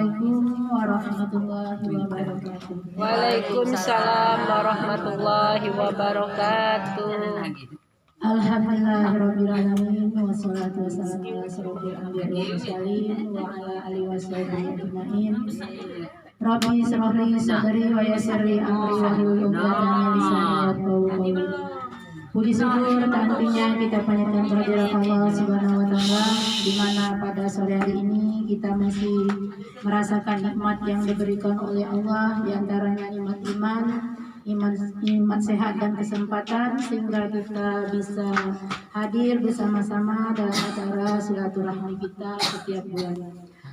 Assalamualaikum warahmatullahi wabarakatuh. Waalaikumsalam warahmatullahi wabarakatuh. Alhamdulillahirabbil alamin wassalatu wassalamu ala asyrofil anbiya'i wal mursalin wa ala alihi washabihi ajmain. Rabbi shrah li sadri wa yassir li amri wahlul 'uqdatam min lisani yafqahu qawli. Puji syukur tentunya kita panjatkan kehadirat Allah Subhanahu wa taala, di mana pada sore hari ini kita masih merasakan nikmat yang diberikan oleh Allah, di antaranya nikmat iman sehat dan kesempatan, sehingga kita bisa hadir bersama-sama dalam acara silaturahmi kita setiap bulan.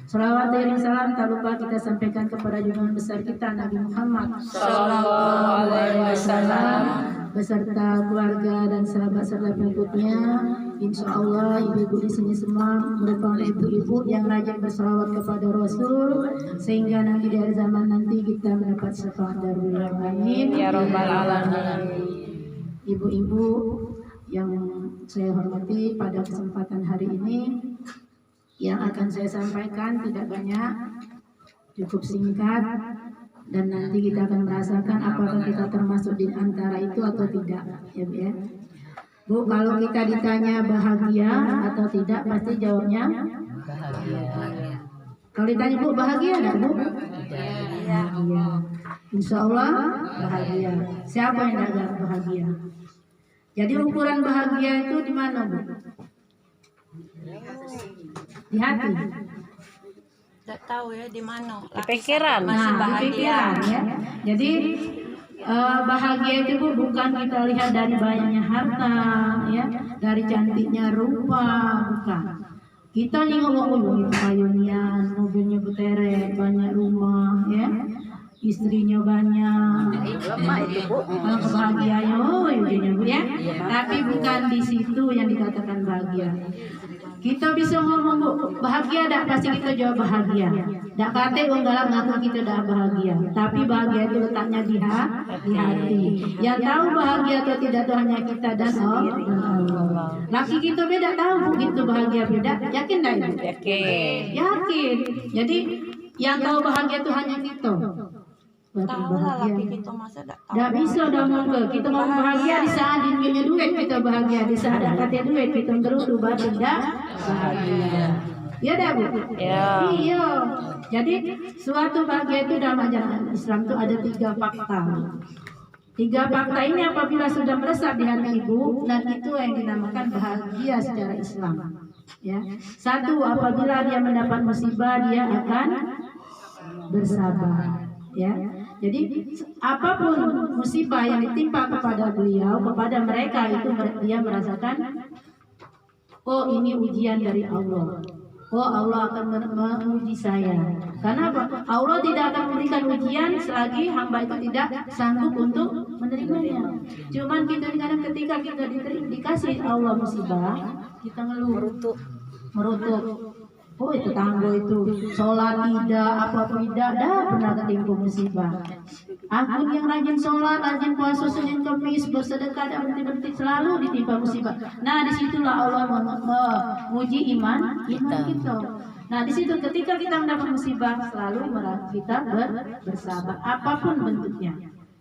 Salawat dan salam tak lupa kita sampaikan kepada junjungan besar kita Nabi Muhammad Sallallahu alaihi wasallam beserta keluarga dan sahabat-sahabat pengikutnya. Insya Allah ibu-ibu di sini semua merupakan ibu-ibu yang rajin bersalawat kepada Rasul, sehingga nanti di akhir zaman nanti kita mendapat syafaat dari Allah. Amin ya rabbal alamin. Ibu-ibu yang saya hormati, pada kesempatan hari ini yang akan saya sampaikan tidak banyak, cukup singkat, dan nanti kita akan merasakan apakah kita termasuk di antara itu atau tidak, ya Bu ya. Bu, kalau kita ditanya bahagia atau tidak, pasti jawabnya Bahagia. Kalau ditanya Bu bahagia enggak Bu? Bahagia. Iya. Insya Allah bahagia. Siapa yang tidak bahagia? Jadi ukuran bahagia itu di mana Bu? Di hati. Tidak tahu ya di mana. Di pikiran. Masih Nah, di bahagia. pikiran ya. Jadi bahagia itu Bu bukan kita lihat dari banyaknya harta ya, dari cantiknya rupa, bukan. Kita nengok itu kayunian, mobilnya berteret, banyak rumah ya, istrinya banyak. Kalau kebahagiaan oh Bu ya. Tapi bukan di situ yang dikatakan bahagia. Kita bisa ngomong Bu, bahagia dak, pasti kita jawab bahagia. Dak kate wong galak ngaku kita dak bahagia. Tapi bahagia itu letaknya di hati. Yang tahu bahagia atau tidak itu hanya kita dan Allah. Laki kita beda tahu Bu, itu bahagia beda. Yakin dak Ibu? Yakin. Jadi yang tahu bahagia itu hanya kita. Tahu lah laki kita masa tidak tahu. Tidak bisa udah monggo. Kita mau bahagia di saat dinginnya duit kita bahagia, di saat ada duit kita gerudu tidak bahagia. Ya dah Bu. Ya. Iya. Jadi suatu bahagia itu dalam ajaran Islam itu ada 3 fakta. 3 fakta ini apabila sudah meresap di hati ibu, dan itu yang dinamakan bahagia secara Islam. Ya. 1, apabila dia mendapat musibah dia akan bersabar. Ya, jadi apapun musibah yang ditimpa kepada beliau, kepada mereka itu dia merasakan, oh ini ujian dari Allah. Oh Allah akan menguji saya. Karena apa? Allah tidak akan memberikan ujian selagi hamba itu tidak sanggup untuk menerimanya. Cuman kita kadang ketika kita dikasih Allah musibah, kita ngeluh, merutuk. Oh itu tangguh itu, sholat tidak, apa tidak, dah pernah ketimpa musibah. Aku yang rajin sholat, rajin puasa Senin Kamis, bersedekah dan berhenti selalu ditimpa musibah. Nah disitulah Allah menguji iman kita. Nah disitu ketika kita mendapat musibah, selalu kita bersabar, apapun bentuknya.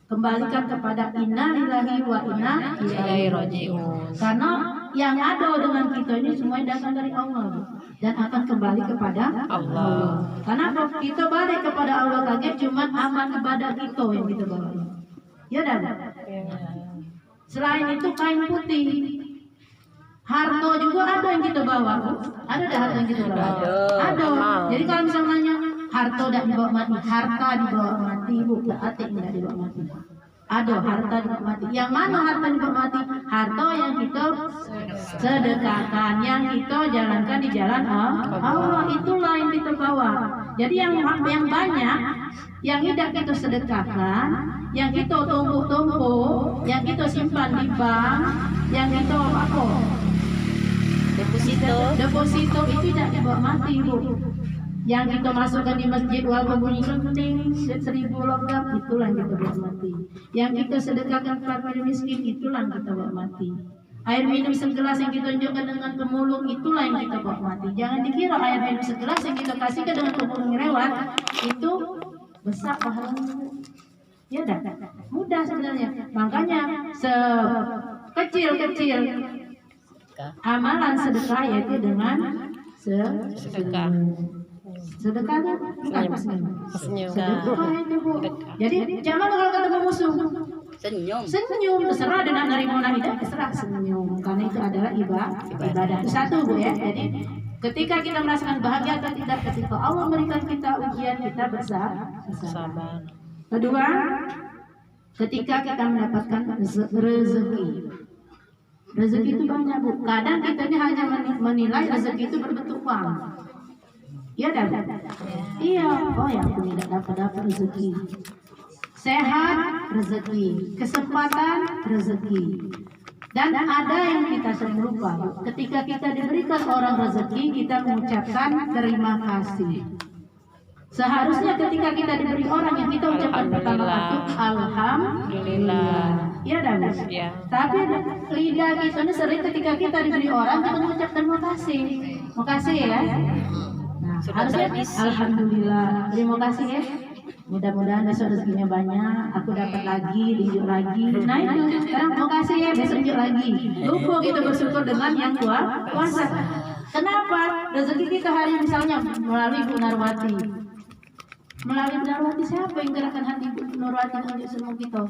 Kembalikan kepada inna lillahi wa inna ilaihi raji'un. Karena yang ada dengan kita ini semuanya datang dari Allah dan akan kembali kepada Allah. Karena kita balik kepada Allah saja, cuma amal ibadah kita yang kita bawa. Ya dah. Selain itu kain putih, harta juga ada yang kita bawa. Ada dah harta yang kita bawa. Ada. Jadi kalau misalnya harta tidak dibawa mati, harta dibawa mati, berarti tidak dibawa mati. Ada harta dibawa mati. Yang mana harta dibawa mati? Harta yang kita sedekahkan, yang kita jalankan di jalan Allah, itulah yang kita bawa. Jadi yang banyak, yang tidak kita sedekahkan, yang kita tumpuk-tumpuk, yang kita simpan di bank, yang kita apa? Deposito itu tidak dibawa mati Bu. Yang kita masukkan di masjid walaupun bunyi penting 1000 logam, itulah yang kita bawa mati. Yang kita sedekahkan kepada miskin, itulah yang kita bawa mati. Air minum segelas yang kita tunjukkan dengan pemulung, itulah yang kita bawa mati. Jangan dikira air minum segelas yang kita kasihkan dengan pemulung lewat besar pahalanya. Ya dah, mudah sebenarnya. Makanya sekecil-kecil amalan sedekah yaitu dengan Sedekah. sedekah itu apa senyum? Senyum. Sedekah itu Bu. Jadi jangan kalau ketemu musuh senyum terserah dengan nerima tidak terserah senyum karena itu adalah ibadah. Itu satu Bu ya. Jadi ketika kita merasakan bahagia atau tidak ketika Allah memberikan kita ujian kita bersabar. Kedua, ketika kita mendapatkan rezeki. Rezeki itu banyak Bu. Kadang kita ini hanya menilai rezeki itu berbentuk uang. Iya dah. Iya. Oh ya aku tidak dapat rezeki. Sehat rezeki, kesempatan rezeki. Dan ada yang kita sering lupa. Ketika kita diberikan orang rezeki, kita mengucapkan terima kasih. Seharusnya ketika kita diberi orang yang kita ucapkan pertama itu alhamdulillah. Iya dah Bu. Ya. Tapi lidah kita ini sering ketika kita diberi orang kita mengucap terima kasih. Makasih ya. Nah, harusnya alhamdulillah. Terima kasih ya. Mudah-mudahan besok rezekinya banyak, aku dapat lagi, diunjuk lagi. Nah itu, sekarang makasih ya, besok unjuk lagi. Lupa kita bersyukur dengan yang kuasa. Kenapa? Rezeki kita hari misalnya melalui Bu Narwati. Melalui Bu Narwati siapa yang gerakkan hati Bu Narwati untuk semua kita?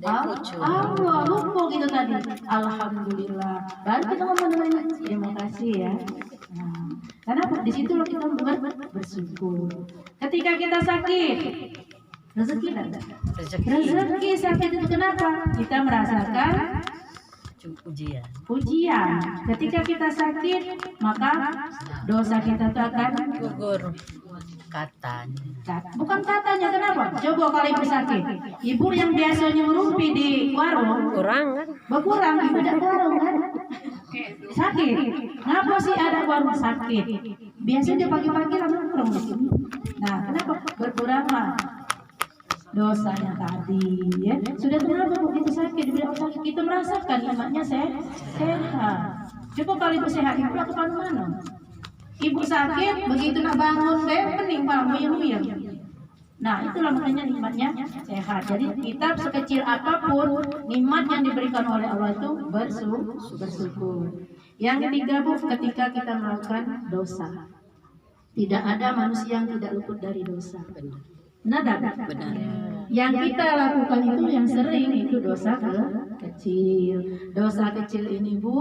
Allah, lupa kita tadi. Alhamdulillah. Baru kita ngomong dengan terima kasih ya. Nah, kenapa? Di situ kita bersyukur. Ketika kita sakit, rezeki ada. Rezeki sakit itu kenapa? Kita merasakan ujian. Ketika kita sakit, maka dosa kita itu akan Gugur. Katanya. Bukan katanya, kenapa? Coba kalau ibu sakit, ibu yang biasanya merumpi di warung, Kurang kan? berkurang, ibu tidak ke warung kan? Sakit. Kenapa sih ada warung sakit? Biasanya pagi-pagi langsung nongkrong di sini. Nah, kenapa berkurang dosanya tadi? Ya, sudah kenapa Bu itu sakit? Dibilang sakit, kita merasakan imannya sehat. Coba kalau ibu sehat, ibu ke mana? Ibu sakit, begitu nak bangun deh, pening malam muyang. Nah, itulah makanya nikmatnya sehat. Jadi kita sekecil apapun nikmat yang diberikan oleh Allah itu bersyukur. Yang ketiga Bu, ketika kita melakukan dosa. Tidak ada manusia yang tidak luput dari dosa. Benar. Yang kita lakukan itu yang sering itu dosa kecil. Dosa kecil ini Bu,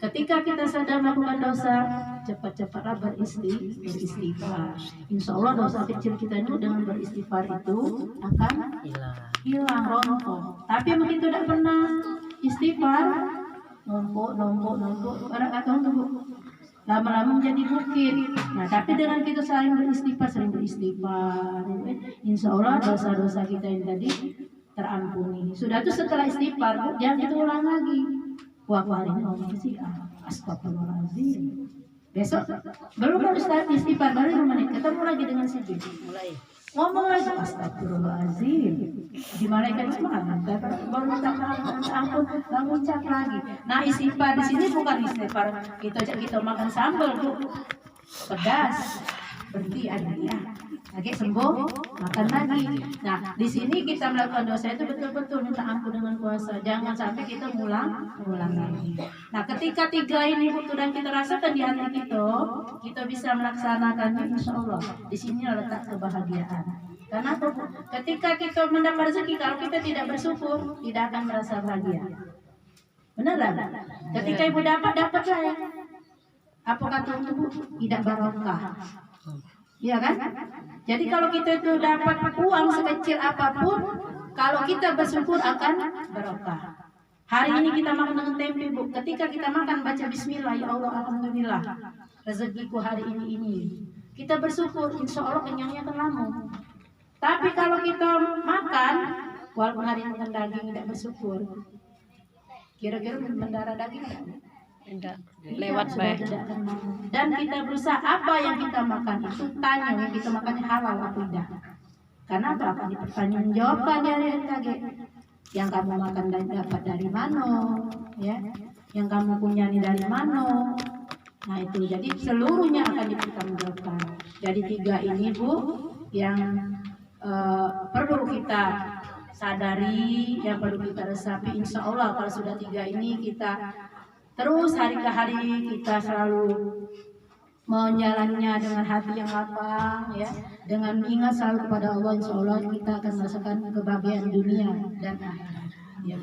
ketika kita sadar melakukan dosa, cepat-cepatlah beristighfar. Insya Allah dosa kecil kita itu dengan beristighfar itu akan hilang rontok. Tapi begitu tidak pernah istighfar, numpuk, atau lama-lama menjadi bukit. Nah, tapi dengan kita sering beristighfar, insya Allah dosa-dosa kita yang tadi terampuni. Sudah itu setelah istighfar, jangan kita ulang lagi. Wah, hari ini ngomong sih, astagfirullahaladzim. Besok belum harus istighfar, baru 5 menit ketemu lagi dengan si B. Mulai ngomong lagi astagfirullahaladzim. Di malaikat semangat, baru minta ampun, lalu ucap lagi. Nah, istighfar di sini bukan istighfar kita makan sambal Bu, pedas, berhenti aja ya. Lagi sembuh, makan lagi. Nah, di sini kita melakukan dosa itu betul-betul minta ampun dengan puasa. Jangan sampai kita ngulang lagi. Nah, ketika 3 ini dan kita rasakan di hati kita bisa melaksanakannya insya Allah. Di sini letak kebahagiaan. Karena ketika kita mendapat rezeki, kalau kita tidak bersyukur, tidak akan merasa bahagia. Benar tak? Ketika ibu dapat saya. Apa kata ibu? Tidak barokah. Iya kan? Jadi kalau kita itu dapat uang sekecil apapun, kalau kita bersyukur akan barokah. Hari ini kita makan dengan tempe Bu. Ketika kita makan baca bismillah, ya Allah alhamdulillah. Rezekiku hari ini. Kita bersyukur, insya Allah kenyangnya akan lama. Tapi kalau kita makan, walaupun hari ini makan daging tidak bersyukur, kira-kira mendarah daging tidak? Lewat baik. Dan kita berusaha apa yang kita makan itu tanya yang kita makan halal atau tidak. Karena apa? Akan dipertanggungjawabkan dari NKG. Yang kamu makan dan dapat dari mana, ya? Yang kamu punya dari mana? Nah itu jadi seluruhnya akan dipertanggungjawabkan. Jadi 3 ini Bu yang perlu kita sadari, yang perlu kita resapi. Insya Allah kalau sudah 3 ini kita terus hari ke hari kita selalu menjalannya dengan hati yang lapang, ya, dengan ingat selalu kepada Allah. Insya Allah kita akan merasakan kebahagiaan dunia dan akhirat. Ya.